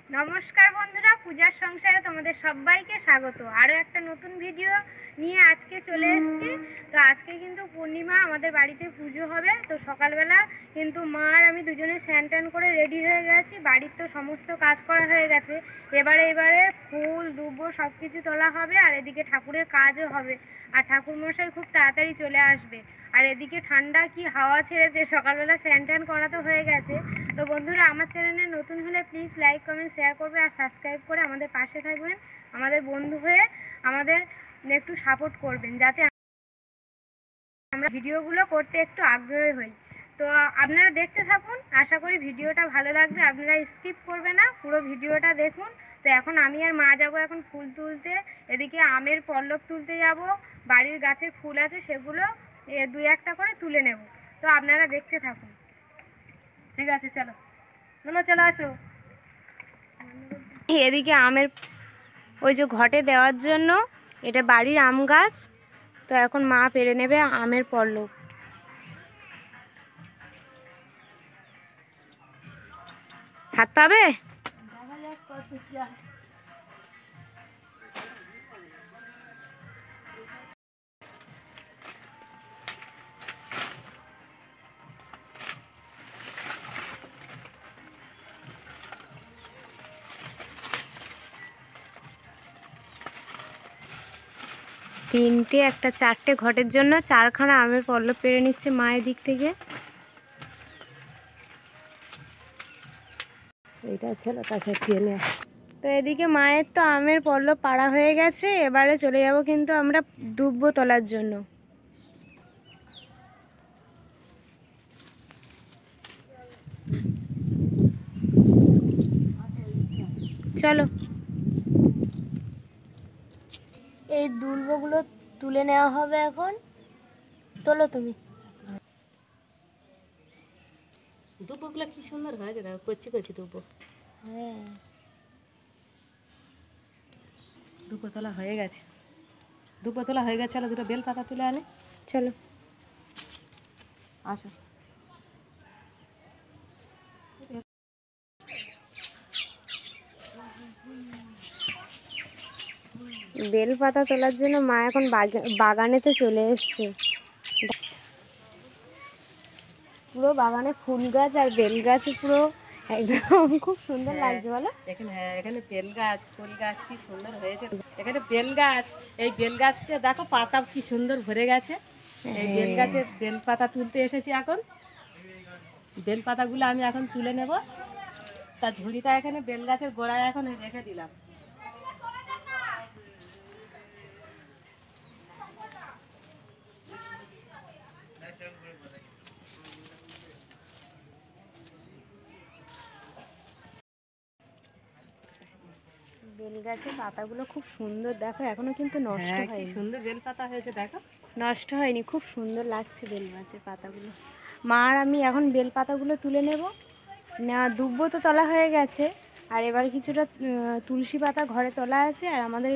নমস্কার বন্ধুরা, পূজার সংসারে তোমাদের সবাইকে স্বাগত। আরও একটা নতুন ভিডিও নিয়ে আজকে চলে এসেছি। তো আজকে কিন্তু পূর্ণিমা, আমাদের বাড়িতে পুজো হবে। তো সকালবেলা কিন্তু মা আর আমি দুজনে স্নান টান করে রেডি হয়ে গেছি। বাড়ির তো সমস্ত কাজ করা হয়ে গেছে। এবারে ফুল দুব্বো সব কিছু তোলা হবে, আর এদিকে ঠাকুরের কাজও হবে। আর ঠাকুরমশাই খুব তাড়াতাড়ি চলে আসবে। আর এদিকে ঠান্ডা কি হাওয়া ছেড়েছে, সকালবেলা স্নান টান করা তো হয়ে গেছে। তো বন্ধুরা, আমার চ্যানেলে নতুন হলে প্লিজ লাইক কমেন্ট শেয়ার করবে আর সাবস্ক্রাইব করে আমাদের পাশে থাকবেন, আমাদের বন্ধু হয়ে আমাদের একটু সাপোর্ট করবেন, যাতে আমরা ভিডিওগুলো করতে একটু আগ্রহী হই। তো আপনারা দেখতে থাকুন, আশা করি ভিডিওটা ভালো লাগবে। আপনারা স্কিপ করবে না, পুরো ভিডিওটা দেখুন। তো এখন আমি আর মা যাবো এখন ফুল তুলতে। এদিকে আমের পল্লব তুলতে যাব, বাড়ির গাছের ফুল আছে সেগুলো দুই একটা করে তুলে নেব। তো আপনারা দেখতে থাকুন। ঠিক আছে, চলো চলে আসো। এদিকে আমের ওই যে ঘটে দেওয়ার জন্য, এটা বাড়ির আম গাছ। তো এখন মা পেরে নেবে আমের পল্লব। হাত পাবে? 3টে একটা 4টে ঘটের জন্য 4খানা আমের পল্লব পেরে নিচ্ছে মায়ের দিক থেকে। তো এদিকে মায়ের তো আমের পল্লব পাড়া হয়ে গেছে। এবারে চলে যাব কিন্তু আমরা দুব্বো তোলার জন্য। চলো, এই দুব্বোগুলো তুলে নেওয়া হবে এখন। তোলো তুমি। দুব্বোগুলো কি সুন্দর হয়েছে, দেখো কচি কচি দুব্বো। হ্যাঁ, দুব্বো তোলা হয়ে গেছে, দুব্বো তোলা হয়ে গেছে। চলো দুটো বেল পাতা তুলে আনে। চলো আসো। বেল পাতা তোলার জন্য মা এখন বাগানেতে চলে এসছে। পুরো বাগানে ফুল গাছ আর বেল গাছ, পুরো একদম খুব সুন্দর লাগছে বলো। এখানে বেল গাছ, ফুল গাছ কি সুন্দর হয়েছে। এখানে বেল গাছ, এই বেল গাছটা দেখো পাতা কি সুন্দর ভরে গেছে। এই বেল গাছের বেল পাতা তুলতে এসেছি এখন। বেল পাতাগুলো আমি এখন তুলে নেব। তার ঝুড়িটা এখানে বেল গাছের গোড়ায় এখন রেখে দিলাম। বেল গাছের পাতাগুলো খুব সুন্দর, দেখো এখনো কিন্তু নষ্ট হয়নি। সুন্দর বেল পাতা হয়েছে দেখো, নষ্ট হয়নি, খুব সুন্দর লাগছে বেল গাছের পাতাগুলো। মা আর আমি এখন বেল পাতাগুলো তুলে নেব। না, দুব্বো তো তোলা হয়ে গেছে, আর এবার কিছুটা তুলসী পাতা ঘরে তোলা আছে। আর আমাদের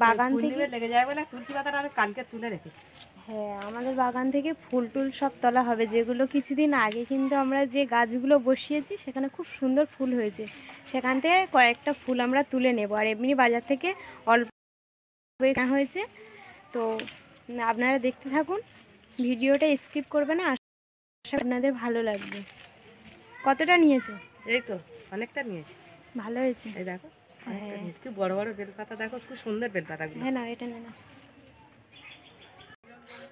বাগান থেকে লেগে যায় বলে তুলসী পাতাটা আমি কালকে তুলে রেখেছি। হ্যাঁ, আমাদের বাগান থেকে ফুল টুল সব তোলা হবে, যেগুলো কিছুদিন আগে কিন্তু আমরা যে গাছগুলো বসিয়েছি সেখানে খুব সুন্দর ফুল হয়েছে। সেখান থেকে কয়েকটা ফুল আমরা তুলে নেব। আর এমনি বাজার থেকে অল্প কেনা হয়েছে। তো আপনারা দেখতে থাকুন, ভিডিওটা স্কিপ করবে না, আশা আপনাদের ভালো লাগবে। কতটা নিয়েছো? এই তো অনেকটা নিয়েছি। ভালো হয়েছে, এই দেখো কি বড় বড় বেলপাতা, দেখো খুব সুন্দর বেলপাতাগুলো। হ্যাঁ, না এটা না।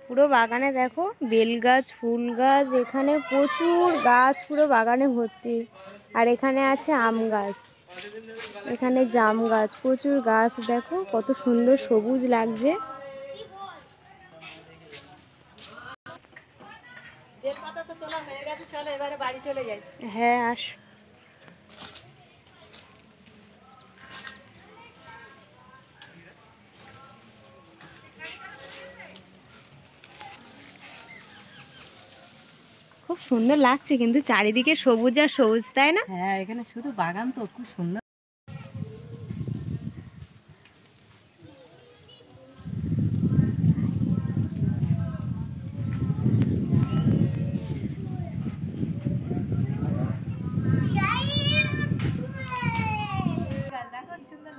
পুরো বাগানে দেখো বেল গাছ, ফুল গাছ, এখানে প্রচুর গাছ, পুরো বাগানে ভর্তি। আর এখানে আছে আম গাছ, এখানে জাম গাছ, প্রচুর গাছ। দেখো কত সুন্দর সবুজ লাগছে। বেলপাতা তো তোলা হয়ে গেছে, চলো এবারে বাড়ি চলে যাই। হ্যাঁ, আসো। খুব সুন্দর লাগছে কিন্তু চারিদিকে সবুজ আর সবুজ, তাই না? হ্যাঁ, এখানে শুধু বাগান তো, খুব সুন্দর।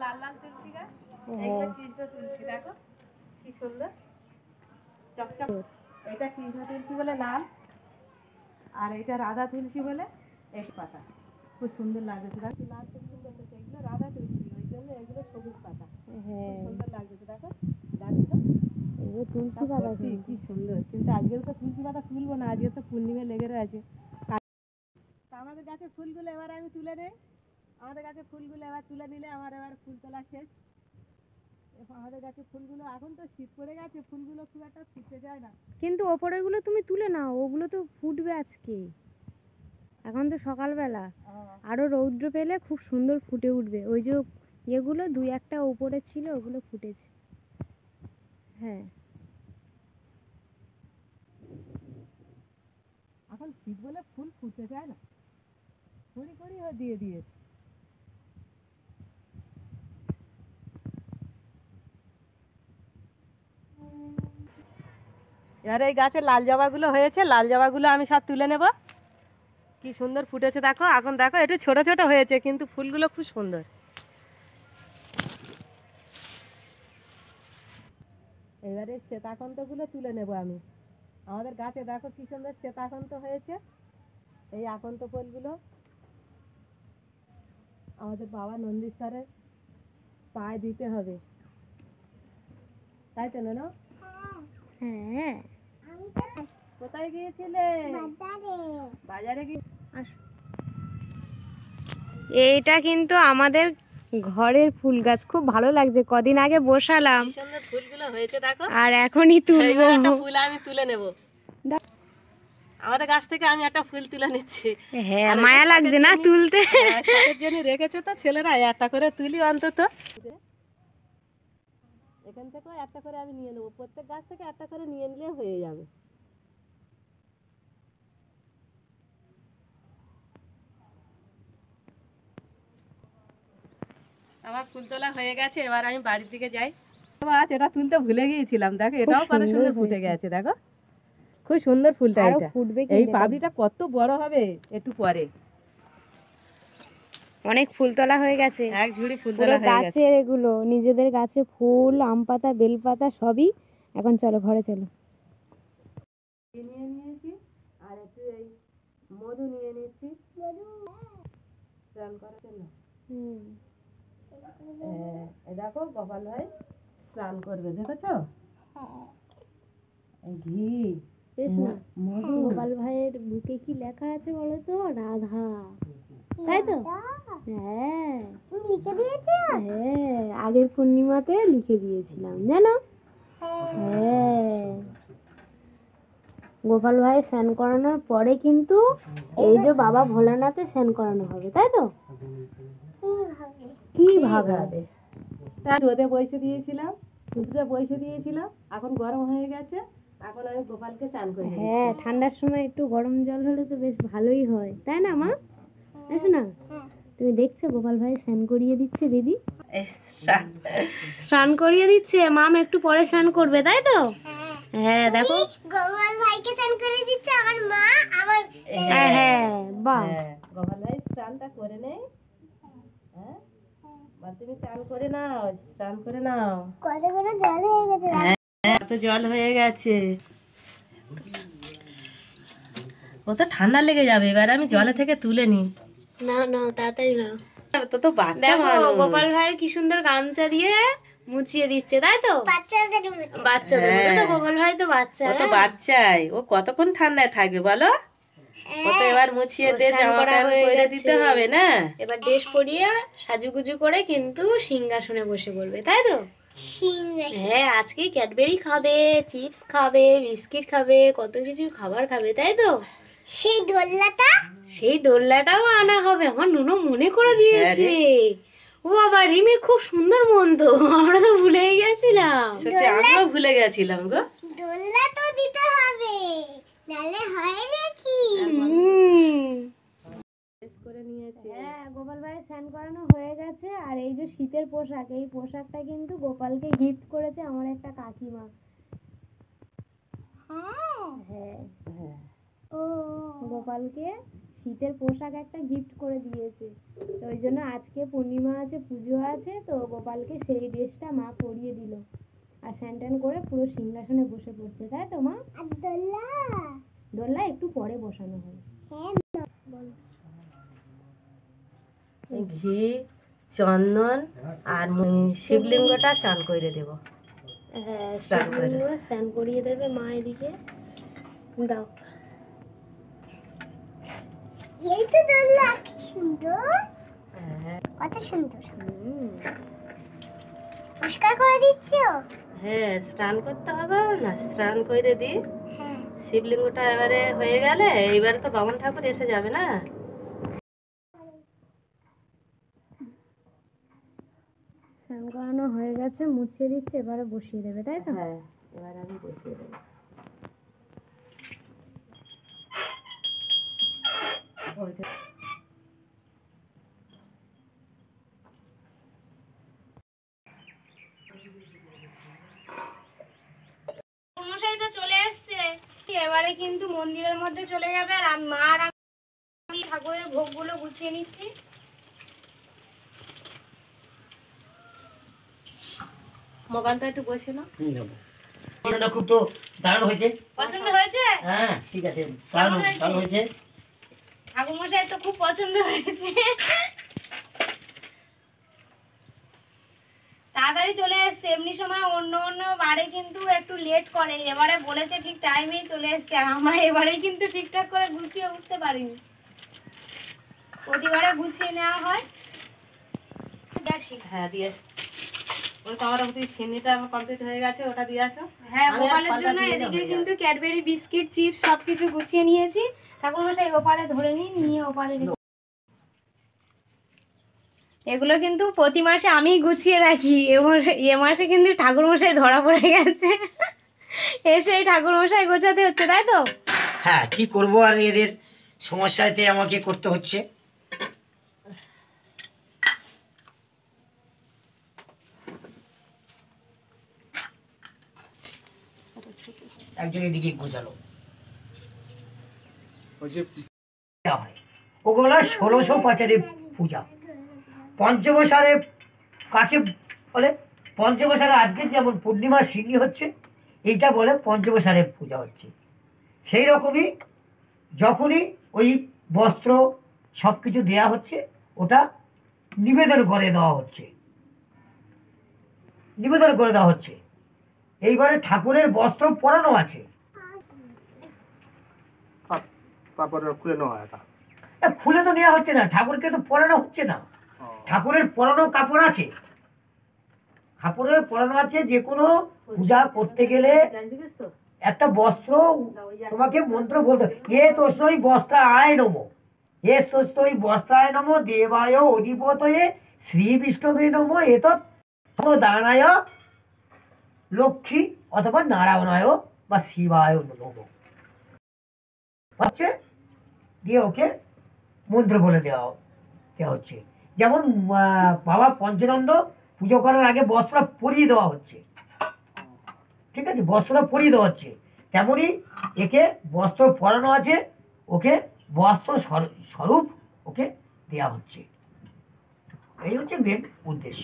লাল লাল তুলসী গাছ, এগুলো কৃষ্ণ তুলসী, দেখো কি সুন্দর চকচক। এটা কৃষ্ণ তুলসী বলে লাল, আর এটা রাধা তুলসী বলে এক পাতা, খুব সুন্দর লাগছে। দেখো লাল তুলসী বলতেছে, এগুলো রাধা তুলসী, ওই জন্য এগুলো সবুজ পাতা, খুব সুন্দর লাগছে। দেখো গাছগুলো তুলসী পাতা কি সুন্দর, কিন্তু আজকেও তো তুলসী পাতা তুলবো না, আজকে তো পূর্ণিমা লেগে রয়েছে। আমাদের গাছে ফুলগুলো এবার আমি তুলে নেই, আমাদের গাছে ফুলগুলো এবার তুলে নিলে আমার এবার ফুল তোলা শেষ। আমাদের গাছে ফুলগুলো এখন তো শীত পড়ে গেছে, ফুলগুলো খুব একটা ফুটতে যায় না। কিন্তু ওপরের গুলো তুমি তুলে নাও, ওগুলো তো ফুটবে আজকে, এখন তো সকালবেলা, আরো রৌদ্র পেলে খুব সুন্দর ফুটে উঠবে। ওই যে এগুলো দুই একটা ওপরে ছিল, ওগুলো ফুটেছে। হ্যাঁ, এখন শীত বলে ফুল ফুটতে যায় না, কুড়ি কুড়ি দিয়ে দিয়েছে। এবার এই গাছে লাল জবাগুলো হয়েছে, লাল জবাগুলো আমি সব তুলে নেব। কি সুন্দর ফুটেছে দেখো, এখন দেখো একটু ছোট ছোট হয়েছে, কিন্তু ফুলগুলো খুব সুন্দর। এবারে শ্বেতাকান্তগুলো তুলে নেব আমি। আমাদের গাছে দেখো কি সুন্দর শ্বেতাকান্ত হয়েছে। এই আকন্ত ফুলগুলো আমাদের বাবা নন্দীশ্বরের পায়ে দিতে হবে, তাই তো না? হ্যাঁ। কোথায় গিয়েছিলে? বাজারে গিয়ে। এইটা কিন্তু আমাদের ঘরের ফুল গাছ, খুব ভালো লাগছে, কদিন আগে বসালাম, কি সুন্দর ফুলগুলো হয়েছে দেখো, আর এখনই তুলবো। এইবার একটা ফুল আমি তুলে নেব। আমাদের গাছ থেকে আমি একটা ফুল তুলে নিচ্ছি। হ্যাঁ, মায়া লাগছে না তুলতে? শখের জন্য রেখেছে তো ছেলেরা, একটা করে তুলি অন্তত। এখান থেকে একটা করে আমি নিয়ে নেবো, প্রত্যেক গাছ থেকে একটা করে নিয়ে নিলে হয়ে যাবে। আমার ফুল তোলা হয়ে গেছে, এবার আমি বাড়ির দিকে যাই। আজ এটা তুলতে ভুলে গিয়েছিলাম, দেখো এটাও কত সুন্দর ফুটে গেছে, দেখো খুব সুন্দর ফুলটা। এটা এই পাপড়িটা কত বড় হবে একটু পরে। অনেক ফুল তোলা হয়ে গেছে, এক ঝুড়ি ফুল তোলা হয়ে গেছে। গাছের এগুলো নিজেদের গাছে ফুল, আম পাতা, বেল পাতা সবই। এখন চলো ঘরে চলো। নিয়ে নিয়েছি, আর একটু এই মধু নিয়ে নিয়েছি স্নান করার জন্য। দেখো গোপাল ভাই স্নান করবে, দেখেছো? ঘি, মধু। গোপাল ভাইয়ের বুকে কি লেখা আছে বলো তো? রাধা, তাই তো? হ্যাঁ, লিখে দিয়েছে। হ্যাঁ, আগের পূর্ণিমাতে লিখে দিয়েছিলাম, জানো? হ্যাঁ, গোপাল ভাই স্নান করানোর পরে কিন্তু এই যে বাবা ভোলানাথে স্নান করানো হবে, তাই তো? কিভাবে? রোদে বসে দিয়েছিলাম, রোদে বসে দিয়েছিলাম, এখন গরম হয়ে গেছে, এখন আমি গোপালকে চান করে দিচ্ছি। হ্যাঁ, ঠান্ডার সময় একটু গরম জল হলে তো বেশ ভালোই হয়, তাই না মা? এসো না, তুমি দেখছো গোপাল ভাই স্নান করিয়ে দিচ্ছে দিদি, স্নান করিয়ে দিচ্ছে। মাম একটু পরে স্নান করবে, তাই তো? হ্যাঁ, দেখো গোপাল ভাইকে স্নান করিয়ে দিচ্ছে আমার মা। আমার হ্যাঁ হ্যাঁ, বাহ, গোপাল ভাই স্নানটা করে নেই। হ্যাঁ, তুমি চান করে নাও, স্নান করে নাও। কত করে জল হয়ে গেছে? এত জল হয়ে গেছে, ও তো ঠান্ডা লেগে যাবে। এবার আমি জলে থেকে তুলে নি। না না, তাড়াতাড়ি না। তো বাচ্চা দেখো মানুষ। গোপাল ভাই কি সুন্দর গামছা দিয়ে মুছিয়ে দিচ্ছে, তাই তো? বাচ্চাদের মতো তো, গোপাল ভাই তো বাচ্চা। ও তো বাচ্চাই, ও কতক্ষণ ঠান্ডায় থাকবে বলো? ও তো এবার মুছিয়ে দিয়ে জামা প্যান্ট পরে দিতে হবে না? এবার ড্রেস পরিয়ে সাজুগুজু করে কিন্তু সিংহাসনে বসে পড়বে, তাই তো? হ্যাঁ, আজকে ক্যাডবেরি খাবে, চিপস খাবে, বিস্কিট খাবে, কত কিছু খাবার খাবে, তাই তো? সেই দোলনাটাও আনা হবে, আমার নুনো মনে করে দিয়েছে। ও বাবা, রিমির খুব সুন্দর মন তো, আমরা তো ভুলেই গেছিলাম। সত্যি আমিও ভুলে গেছিলাম গো। দোলনা তো দিতে হবে, নালে হয় নাকি? করে নিয়েছে। হ্যাঁ, গোপাল ভাইয়ের স্নান করানো হয়ে গেছে। আর এই যে শীতের পোশাক, এই পোশাকটা কিন্তু গোপালকে গিফট করেছে আমার একটা কাকিমা। হ্যাঁ, ও গোপালকে শীতের পোশাক একটা গিফট করে দিয়েছে। তো ওই জন্য আজকে পূর্ণিমা আছে, পুজো আছে, তো গোপালকে সেই ড্রেসটা মা পরিয়ে দিল আর স্নান টান করে পুরো সিংহাসনে বসে পড়ছে, তাই তো মা? দোলনা একটু পরে বসানো হয়। ঘি, চন্দন আর শিবলিঙ্গটা চান করে দেব। হ্যাঁ, স্নান করে। শিবলিঙ্গ স্নান করিয়ে দেবে মা। এদিকে দাও। এই তো দোলনা, কি সুন্দর, কত সুন্দর। পরিষ্কার করে দিচ্ছো? হ্যাঁ, স্নান করতে হবে না, স্নান করে দিই। হ্যাঁ। শিবলিঙ্গটা এবারে হয়ে গেলে এইবারে তো বামন ঠাকুর এসে যাবে না। স্নান করানো হয়ে গেছে, মুছিয়ে দিচ্ছে, এবারে বসিয়ে দেবে, তাই তো? হ্যাঁ, এবার আমি বসিয়ে দেবো। মশাই তো চলে এসছে, এবারে কিন্তু মন্দিরের মধ্যে চলে যাবে আর মা আর আমি ঠাকুরের ভোগগুলো গুছিয়ে নিচ্ছি। মোগানটা একটু বসে না। খুব তো দারুণ হয়েছে। পছন্দ হয়েছে? হ্যাঁ, ঠিক আছে, দারুণ দারুণ হয়েছে। ঠাকুর মশাই তো খুব পছন্দ হয়েছে। তাড়াতাড়ি চলে এসছে। এমনি সময় অন্য অন্য বারে কিন্তু একটু লেট করে, এবারে বলেছে ঠিক টাইমেই চলে এসছে। আর আমরা এবারে কিন্তু ঠিকঠাক করে গুছিয়ে উঠতে পারিনি। প্রতিবারে গুছিয়ে নেওয়া হয়। হ্যাঁ, দিয়ে ওই তো আমার চিনিটা কমপ্লিট হয়ে গেছে, ওটা দিয়ে আসো। হ্যাঁ, আমি গোপালের পালটা জন্য দিয়ে এদিকে যাবো। কিন্তু ক্যাডবেরি বিস্কিট, চিপস সবকিছু গুছিয়ে নিয়েছি। ঠাকুর মশাই ওপারে ধরে নিন, নিয়ে ওপারে এগুলো কিন্তু প্রতি মাসে আমি গুছিয়ে রাখি। এ মাসে কিন্তু ঠাকুর মশাই ধরা পড়ে গেছে, এসে ঠাকুর মশাই গোছাতে হচ্ছে, তাই তো? হ্যাঁ, কি করব, আর এদের সমস্যাতে আমাকে করতে হচ্ছে। একজন এদিকে গোছালো ওগুলো 1650 পূজা। পঞ্চবসারে কাকে বলে? পঞ্চবসারে আজকে যেমন পূর্ণিমা সিদ্ধি হচ্ছে, এইটা বলে পঞ্চবসারে পূজা হচ্ছে। সেই রকমই যখনই ওই বস্ত্র সব কিছু দেওয়া হচ্ছে, ওটা নিবেদন করে দেওয়া হচ্ছে, নিবেদন করে দেওয়া হচ্ছে। এইবারে ঠাকুরের বস্ত্র পরানো আছে। তারপরে খুলে নেওয়া হয় এটা। খুলে তো নেওয়া হচ্ছে না, ঠাকুরকে তো পরানো হচ্ছে না। ঠাকুরের পরানো কাপড় আছে, ঠাকুরের পরানো আছে। যে কোনো পূজা করতে গেলে একটা বস্ত্র তোমাকে মন্ত্র বলতে, এ তোষই বস্ত্রায় নমঃ, এ তোষই বস্ত্রায় নমঃ, দেবায় অধিপতয়ে শ্রী বিষ্ণবে নমঃ, এতৎ দানায় লক্ষ্মী অথবা নারায়ণায় বা শিবায় নমঃ। হচ্ছে দিয়ে ওকে মন্ত্র বলে দেওয়া হচ্ছে। যেমন বাবা পঞ্চানন্দ পুজো করার আগে বস্ত্র পরিয়ে দেওয়া হচ্ছে, ঠিক আছে, বস্ত্র পরিয়ে দেওয়া হচ্ছে। তেমনই একে বস্ত্র পরানো আছে, ওকে বস্ত্র স্বরূপ ওকে দেওয়া হচ্ছে। এই হচ্ছে মেন উদ্দেশ্য।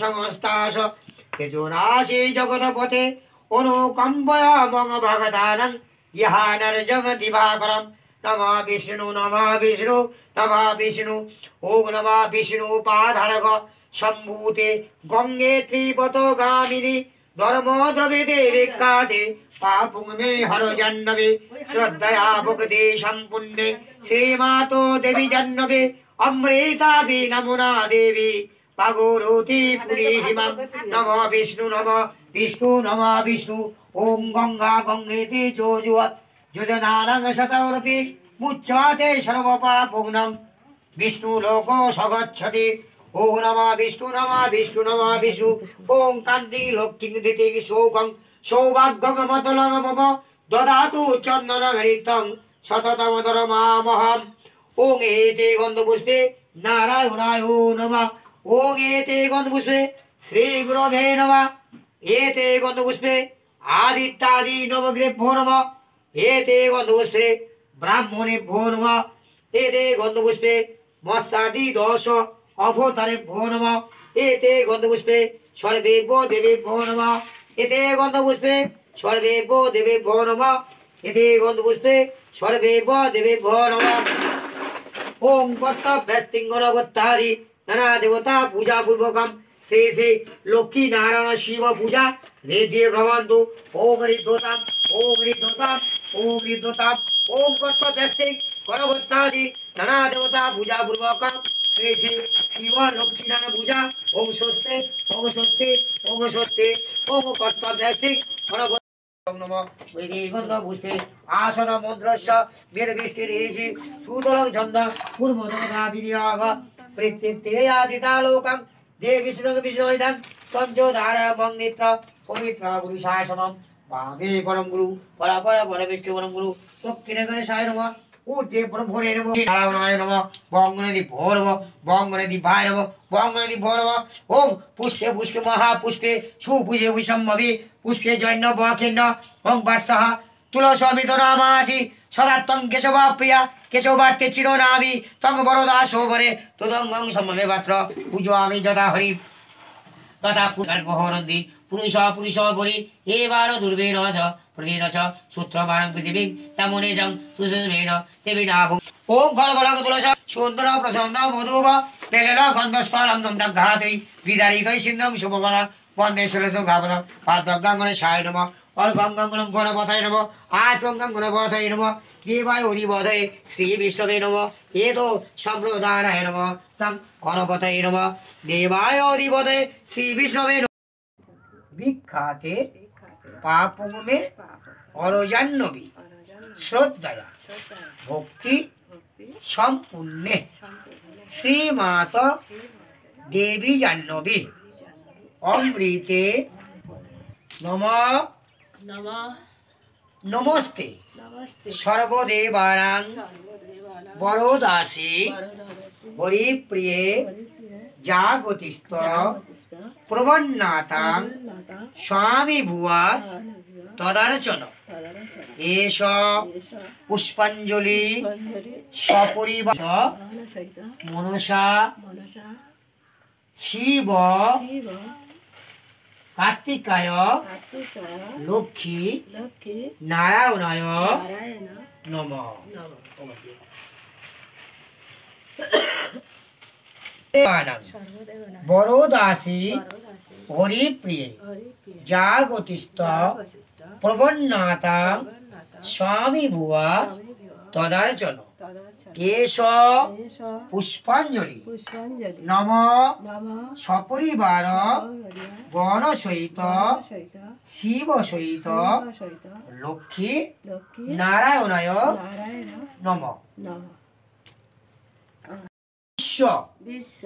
সংস্থাস তেজরাশি জগৎপতে অনুকম্পয়া মং ভগদানং ইহানর জগদিবাকরম। নমঃ বিষ্ণু নমঃ বিষ্ণু নমঃ বিষ্ণু। ওম নমঃ বিষ্ণু পাধারক সম্ভূতে গঙ্গে ত্রিপতগামিনী ধর্মদ্রবিদে বিখ্যাতে পাপুং মে হর জাহ্নবে শ্রদ্ধয়া ভক্তি সম্পূর্ণে শ্রীমাতো দেবী জাহ্নবে অমৃতাভি নমুনা দেবী পাগরতি পুরী হিমাম। নমঃ বিষ্ণু নমঃ বিষ্ণু নমঃ বিষ্ণু। ওম গঙ্গা গঙ্গেতি যোজুয়াত যোজনানাং শতরূপী মুচ্যতে সর্বপাপগ্নং বিষ্ণু লোক সগচ্ছতি। ওং নমঃ বিষ্ণু নমঃ বিষ্ণু নমঃ বিষ্ণু ওং কান্তি লক্ষ্মী দিতি শোকং সৌভাগ্যং মতলং মম দদাতু চন্দন হরিতং শততম ধর্মামহম ওং এতে গন্ধপুষ্পে নারায়ণায় নমঃ ওং এতে গন্ধপুষ্পে শ্রী গুরবে নমঃ এতে গন্ধপুষ্পে আদিত্যাদি নবগ্রেভ্যো নমঃ এতে গন্ধপুষ্পে ব্রাহ্মণেভ্যো নমঃ এতে গন্ধপুষ্পে মৎস্যাদি দশ অবতারেভ্যো নমঃ এতে গন্ধপুষ্পে সর্বেভ্যো দেবেভ্যো নমঃ এতে গন্ধপুষ্পে সর্বেভ্যো দেবেভ্যো নমঃ এতে গন্ধপুষ্পে সর্বেভ্যো দেবেভ্যো নমঃ ওম কর্তব্যস্তিঙ্গনবত্তাদি নানা দেবতা পূজা পূর্বকম শ্রী শ্রী লক্ষ্মী নারায়ণ শিব পূজা রেধে ভ্রমন্তু ওম ঋদ্ধতাম ওম ঋদ্ধতাম ওম ঋদ্ধতাম ওম কর্তব্যস্তিং গণবত্তাদি নানা দেবতা পূজা পূর্বকম শ্রী শ্রী শিব লক্ষ্মী নারায়ণ পূজা ওম স্বস্তি ওম স্বস্তি ওম স্বস্তি ওম কর্তব্যস্তিং গণবত্তাদি নমঃ বৈদিগন্ধ পুষ্পে আসন মন্ত্রস্য বীরবৃষ্টিরেষি সুতলং ছন্দ পূর্বদা বিনিয়োগ প্রত্যেত্তেয়াদিতা লোকং দেবী শ্রীং বিষ্ণুইদং পঞ্চধারা মন্ত্র পবিত্র গুরু শাসনম বামে পরম গুরু পরাপর পরমেষ্ঠি পরম গুরু দক্ষিণে গণেশায় নমঃ ঊর্ধ্বে ব্রহ্মণে নমঃ নারায়ণায় নমঃ বঙ্গনদী ভো নমঃ বঙ্গনদী ভায় নমঃ বঙ্গনদী ভো নমঃ ওং পুষ্পে পুষ্পে মহাপুষ্পে সুপুজে ভূষম্ভবি পুষ্পে জৈন্য বখেন্ন ওং বার্ষহ তুলসমিত নামাসি সদাত্তং কেশবা প্রিয়া কেশবার্তে চিরনামি তং বরদা শোভনে তুদঙ্গং সম্ভবে পাত্র পুজো আমি যথা হরি তথা কুর্বহরন্তি পুরুষ পুরুষ বলি এবার দুর্বেণ চ প্রবীণ চ সূত্রবাণং পৃথিবী তেমনে জং সুসুমেন দেবী নাভং ওম খলবলং তুলস সুন্দর প্রসন্ন মধুব পেলেল গন্ধস্থলং দগ্ধাতৈ বিদারিতৈ সিন্ধুং শুভবন বন্দে সুরত গাবন পাদগঙ্গনে সায় নমঃ অলগঙ্গঙ্গনম গণপতায় নমঃ আত্মঙ্গঙ্গনপতায় নমঃ দেবায় অধিপতয়ে শ্রী বিষ্ণবে নমঃ এতো সম্প্রদানায় নমঃ তং গণপতায় নমঃ দেবায় অধিপতয়ে শ্রী বিষ্ণবে বিখ্যাতে পাপমে অরজাহ্নবী শ্রদ্ধয়া ভক্তি সম্পূর্ণে শ্রীমাত দেবী জাহ্নবী অমৃতে নমঃ নমস্তে সর্বদেবানাং বরদাসী হরিপ্রিয়ে জাগতিস্থ প্রবন্নাতাং স্বামী ভুয়া তদার্চন এষ পুষ্পাঞ্জলি সপরিবার মনসা শিব কার্তিকায় লক্ষ্মী নারায়ণায় নমঃ বরদাসী হরিপ্রিয়ে জাগতিস্থ প্রবন্নাতাং স্বামী ভুয়া তদার্চন এষ পুষ্পাঞ্জলি নম সপরিবার গণ সহিত শিব সহিত লক্ষ্মী নারায়ণায় নম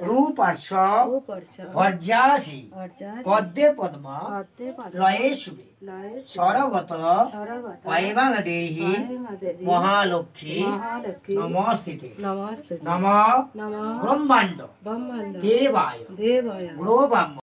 রূপার্শ হর্যাসি পদ্মে পদ্মা লয়ে শুভে সরবত পয়মাং দেহি মহালক্ষ্মী নমস্তিতে নম ব্রহ্মাণ্ড দেবায় গ্রো ব্রাহ্মণ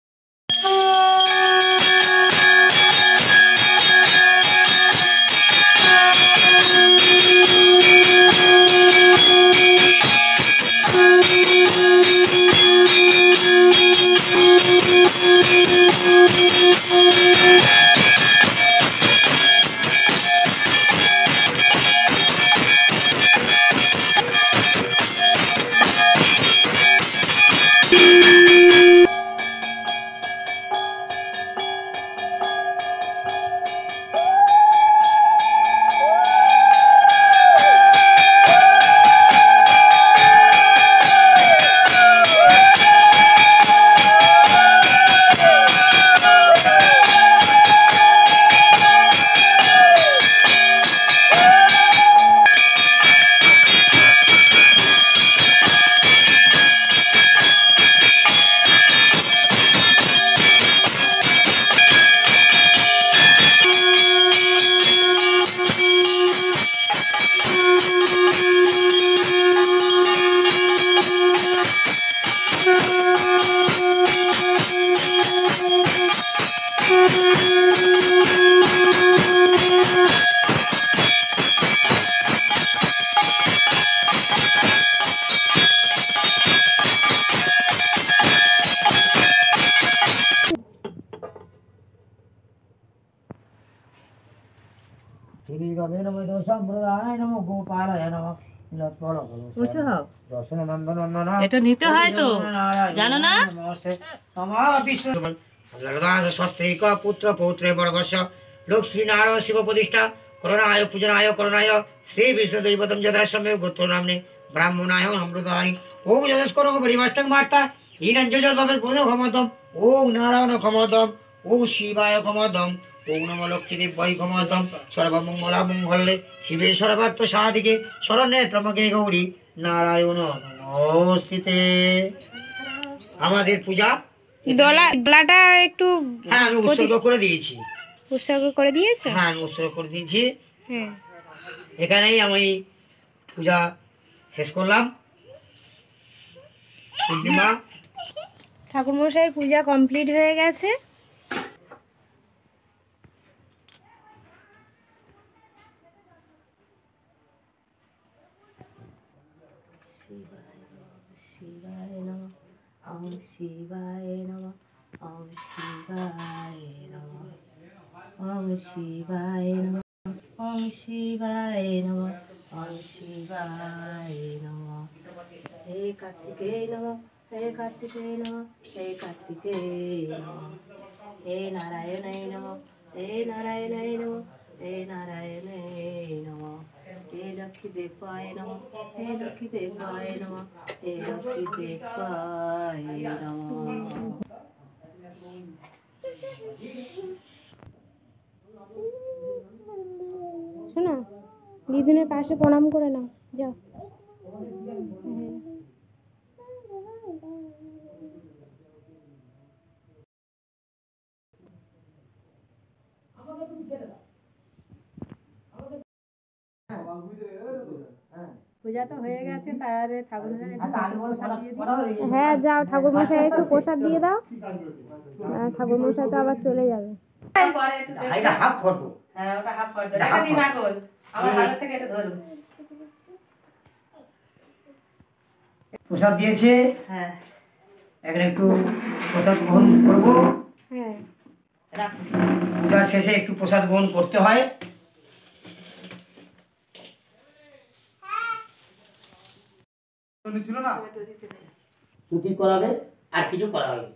এটা নিতে হয় তো, জানো না? স্বস্তিক পুত্র পৌত্রে বর্গস্য লোক শ্রী নারায়ণ শিব প্রতিষ্ঠা করোনায় পূজনায় করোনায় শ্রী বিষ্ণু দৈবতম যথাসময়ে গোত্র নামনে ব্রাহ্মণায় অমৃতানি ওম যদস্করং পরিবাষ্টং মার্তা হিরঞ্জজভাবে গুণ ক্ষমতম ওম নারায়ণ ক্ষমতম ওম শিবায় ক্ষমতম ওম নম লক্ষ্মী দেবায় ক্ষমতম সর্বমঙ্গলা মঙ্গলে শিবে সর্বার্থ সাধিকে শরণ্যে ত্রম্বকে গৌরী নারায়ণ নমস্তুতে। আমাদের পূজা দোলাটা একটু হ্যাঁ আমি উৎসর্গ করে দিয়েছি। উৎসর্গ করে দিয়েছো? হ্যাঁ আমি উৎসর্গ করে দিয়েছি। হ্যাঁ, এখানেই আমি পূজা শেষ করলাম। পূর্ণিমা ঠাকুরমশাইয়ের পূজা কমপ্লিট হয়ে গেছে। শিবায় নমঃ ওম শিবায় নমঃ ওম শিবায় নমঃ ওম শিবায় নমঃ ওম শিবায় নমঃ ওম শিবায় নমঃ। হে কার্তিকে নমঃ হে কার্তিকে নমঃ হে কার্তিকে নমঃ। হে নারায়ণায় নমঃ হে নারায়ণায় নমঃ হে নারায়ণায় নমঃ। হে লক্ষ্মী দেবায় নমঃ হে লক্ষ্মী দেবায় নমঃ হে লক্ষ্মী দেবায় নমঃ। শোনো, দিদুনের পাশে প্রণাম করে নাও, যাও। পূজা তো হয়ে গেছে, তার ঠাকুর হ্যাঁ যাও, ঠাকুর মশাই একটু প্রসাদ দিয়ে দাও। ঠাকুর মশাই তো আবার চলে যাবে। এটা হাফ ফটো। হ্যাঁ ওটা হাফ করে দাও, এটা দিন এখন আমার হাত থেকে এটা ধরুন। প্রসাদ দিয়েছে, হ্যাঁ এখন একটু প্রসাদ গ্রহণ করবো। হ্যাঁ, রাখুন। পূজা শেষে একটু প্রসাদ গ্রহণ করতে হয়। স্তুতি করাবে আর কিছু করা হবে,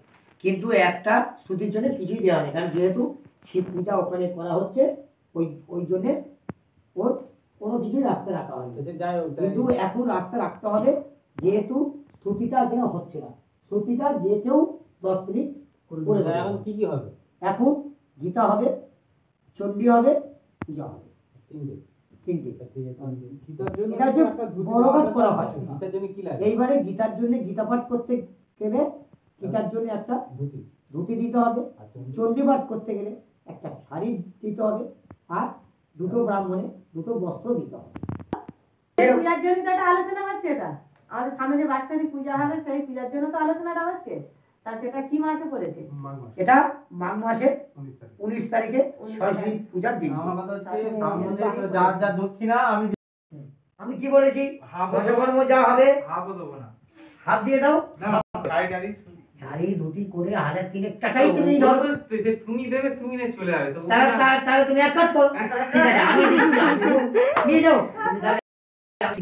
কিন্তু একটা স্তুতির জন্য কিছুই দেওয়া নেই, কারণ যেহেতু শিব পূজা ওখানে করা হচ্ছে ওই জন্য ওর কোনো কিছুই রাস্তা রাখা হয়নি। কিন্তু এখন রাস্তা রাখতে হবে, যেহেতু স্তুতিটা এখানে হচ্ছে না। স্তুতিটা যে কেউ 10 মিনিট করে দেবে। এখন কি হবে? এখন গীতা হবে, চণ্ডী হবে, পূজা হবে, তিনটে। এটা হচ্ছে বড় কাজ করা হয়। এইবারে গীতার জন্য গীতা পাঠ করতে গেলে গীতার জন্য একটা ধুতি দিতে হবে, চণ্ডী পাঠ করতে গেলে একটা শাড়ি দিতে হবে, আর দুটো ব্রাহ্মণে দুটো বস্ত্র দিতে হবে। পূজার জন্য তো একটা আলোচনা হচ্ছে, এটা আমাদের সামনে যে বাৎসরিক পূজা হবে সেই পূজার জন্য তো আলোচনাটা হচ্ছে। তা সেটা কি মাসে পড়েছে? এটা মাঘ মাসের 19 তারিখে সরস্বতী পূজার দিন। আমি কি বলেছি? দশকর্ম যা হবে হাফ দিয়ে দাও। শাড়ি ধুতি করে 1000 টাকাই তুমি দাও। তুমি দেবে, তুমি নিয়ে চলে যাবে। তাহলে তুমি এক কাজ করো, ঠিক আছে আমি দিচ্ছি, নিয়ে যাও। তুমি তাহলে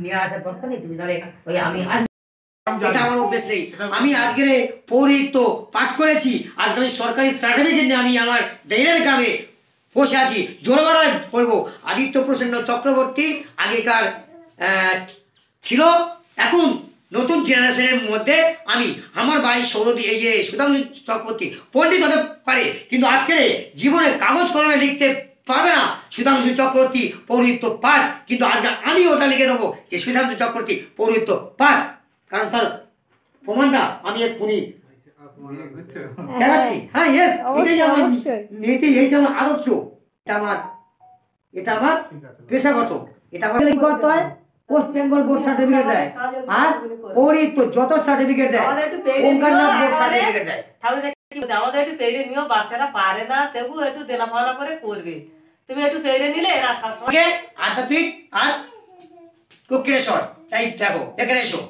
নিয়ে আসার দরকার নেই, তুমি তাহলে ওই আমি এটা আমার অভ্যেস নেই। আমি আজকে পৌরোহিত্য পাস করেছি, আজকে আমি সরকারি সার্টিফিকেট নিয়ে আমি আমার দেশের গ্রামে বসে আছি, জোর গলায় বলবো আদিত্য প্রসন্ন চক্রবর্তী আগেকার ছিল, এখন নতুন জেনারেশনের মধ্যে আমি আমার ভাই সৌরদী এই যে সুধাংশু চক্রবর্তী পণ্ডিত হতে পারে, কিন্তু আজকে জীবনে কাগজ কলমে লিখতে পারবে না সুধাংশু চক্রবর্তী পৌরোহিত্য পাস, কিন্তু আজকে আমি ওটা লিখে দেবো যে সুধাংশু চক্রবর্তী পৌরোহিত্য পাস, কারণ তার প্রমাণটা আমি এক্ষুনি দেখাচ্ছি। হ্যাঁ ইয়েস, এটাই আমার নীতি, এইটা আমার আদর্শ, এটা আমার পেশাগত, এটা আমার কি করতে হয়, ওয়েস্ট বেঙ্গল বোর্ড সার্টিফিকেট দেয়, আর পৌরোহিত্য যত সার্টিফিকেট দেয় ওঙ্কারনাথ বোর্ড সার্টিফিকেট দেয়। আমাদের একটু পেরে নিও, বাচ্চারা পারে না, তবু একটু দেনা পাওনা করে করবে। তুমি একটু পেরে নিলে এরা সবসময় আধ্যাত্মিক আর কুক্রেশ্বর। এই দেখো এখানে এসো,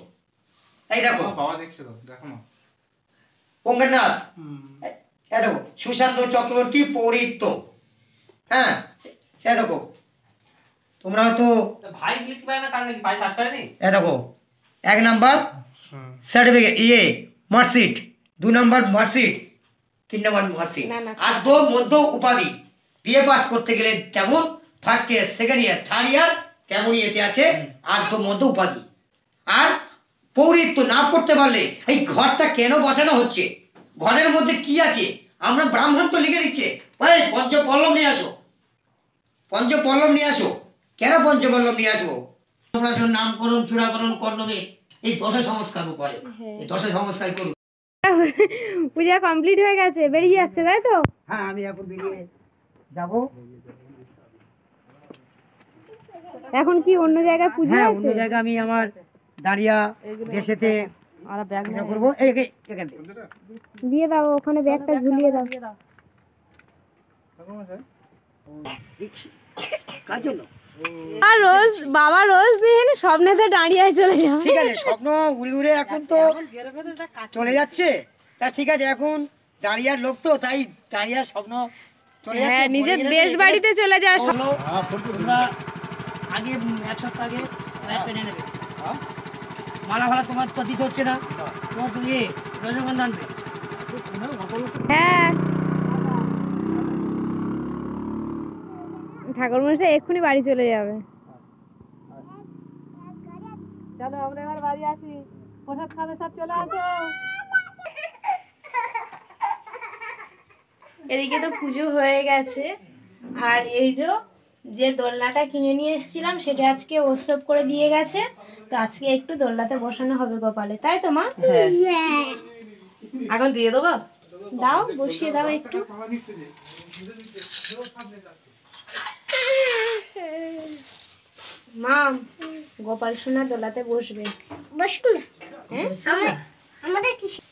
এই দেখো বাবা দেখছে তো, দেখো না। পঙ্কজনাথ, এই দেখো সুশান্ত চক্রবর্তী পৌরিত্য। হ্যাঁ এই দেখো তোমরা হয়তো ভাই লিখতে পারে না, কারণ নাকি ভাই পাস করেনি। এই দেখো 1 number certificate marksheet, 2 number marksheet, 3 number marksheet, আদ্য মধ্য উপাধি। বিএ পাস করতে গেলে যেমন first year, second year, third year, তেমনই এতে আছে আদ্য মধ্য উপাধি। আর পৌরিত্য না পড়তে পারলে এই ঘরটা কেন বসানো হচ্ছে, ঘরের মধ্যে কি আছে, আমরা ব্রাহ্মণ তো লিখে দিচ্ছে ভাই পঞ্চপল্লব নিয়ে আসো, পঞ্চপল্লব নিয়ে আসো। কেন পঞ্চপল্লব নিয়ে আসবো? নামকরণ, চূড়াকরণ, কর্ণবে, এই 10 সংস্কার উপরে, এই 10 সংস্কার করুন। পূজা কমপ্লিট হয়ে গেছে, বেরিয়ে যাচ্ছে তাই তো? হ্যাঁ আমি এখন বেরিয়ে যাব। এখন কি অন্য জায়গায় পুজো হ্যাঁ আছে? অন্য জায়গায় আমি আমার দাঁড়িয়া দেশেতে করবো। এখান থেকে দিয়ে দাও, ওখানে ব্যাগটা ঝুলিয়ে দাও। কার জন্য? আর রোজ বাবা রোজ দিন স্বপ্নেতে দাঁড়িয়ে চলে যাবে। ঠিক আছে, স্বপ্ন উড়ে উড়ে এখন তো চলে যাচ্ছে। তা ঠিক আছে, এখন দাঁড়িয়ার লোক তো, তাই দাঁড়িয়ার স্বপ্ন চলে যাচ্ছে। হ্যাঁ, নিজের দেশ বাড়িতে চলে যাওয়ার তোমরা আগে 1 সপ্তাহ আগে পেনে নেবে। মালা ফালা তোমার তো দিতে হচ্ছে না, তোমার তুমি রজনীগন্ধা আনবে। হ্যাঁ, ঠাকুর মশাই এক্ষুনি বাড়ি চলে যাবে। চলো আমরা এবার বাড়ি আসি, প্রসাদ খাবে, সব চলে আসো। এদিকে তো পুজো হয়ে গেছে, আর এই যে দোলনাটা কিনে নিয়ে এসেছিলাম সেটা আজকে উৎসব করে দিয়ে গেছে। তো আজকে একটু দোলনাতে বসানো হবে গোপালে, তাই তো মা? এখন দিয়ে দেবো। দাও, বসিয়ে দাও একটু। মা, গোপাল সোনা দোলাতে বসবে। বসবো না? হ্যাঁ,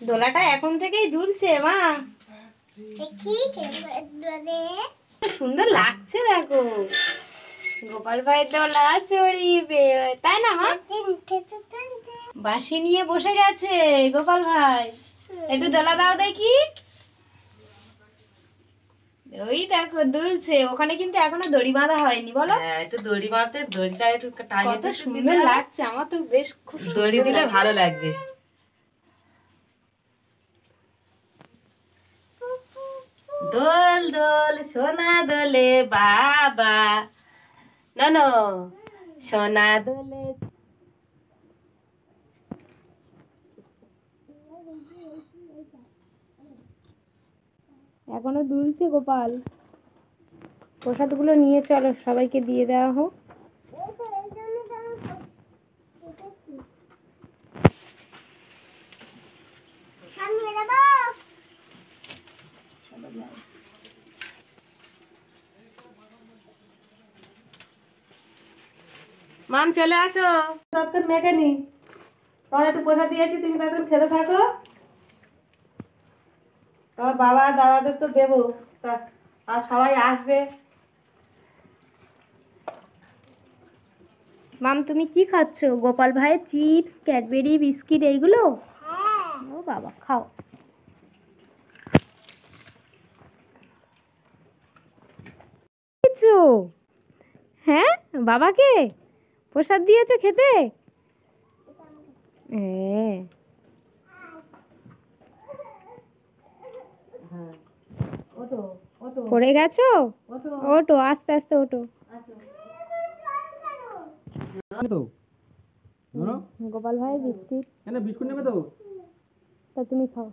দোলাটা এখন থেকেই দুলছে মা। সুন্দর লাগছে দেখো, গোপাল ভাইয়ের দোলা চড়িবে, তাই না মা? বাঁশি নিয়ে বসে গেছে গোপাল ভাই, একটু দোলা দাও দেখি। ওই দেখো দুলছে, ওখানে কিন্তু এখনো দড়ি বাঁধা হয়নি, বলো? হ্যাঁ, একটু দড়ি বাঁধতে, দড়িটা একটু টাঙিয়ে কত সুন্দর লাগছে, আমার তো বেশ খুব দড়ি দিলে ভালো লাগবে। দোল দোল সোনা দোলে বাবা, না সোনা দোলে। এখনো দুলছে গোপাল। প্রসাদগুলো নিয়ে চলো, সবাইকে দিয়ে দেওয়া হোক। মাম চলে আসো, ততক্ষণ মেখে নি, তোমার একটু প্রসাদ দিয়েছি, তুমি ততক্ষণ খেতে থাকো। তোমার বাবা দাদাদের তো দেবো, আর সবাই আসবে। মাম, তুমি কি খাচ্ছ? গোপাল ভাইয়ের চিপস, ক্যাডবেরি, বিস্কিট এইগুলো? ও বাবা, খাও। হ্যাঁ, বাবাকে প্রসাদ দিয়েছো খেতে? হ্যাঁ, পড়ে গেছো? ওটো, আস্তে আস্তে ওটো। গোপাল ভাই বিস্কিট, বিস্কুট নেবে তো? তা তুমি খাও।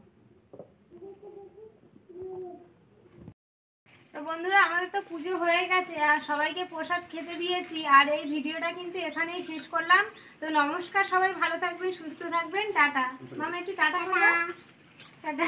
তো বন্ধুরা, আমাদের তো পুজো হয়ে গেছে আর সবাইকে প্রসাদ খেতে দিয়েছি, আর এই ভিডিওটা কিন্তু এখানেই শেষ করলাম। তো নমস্কার, সবাই ভালো থাকবেন, সুস্থ থাকবেন, টাটা। মামা একটু টাটা বলো। টাটা।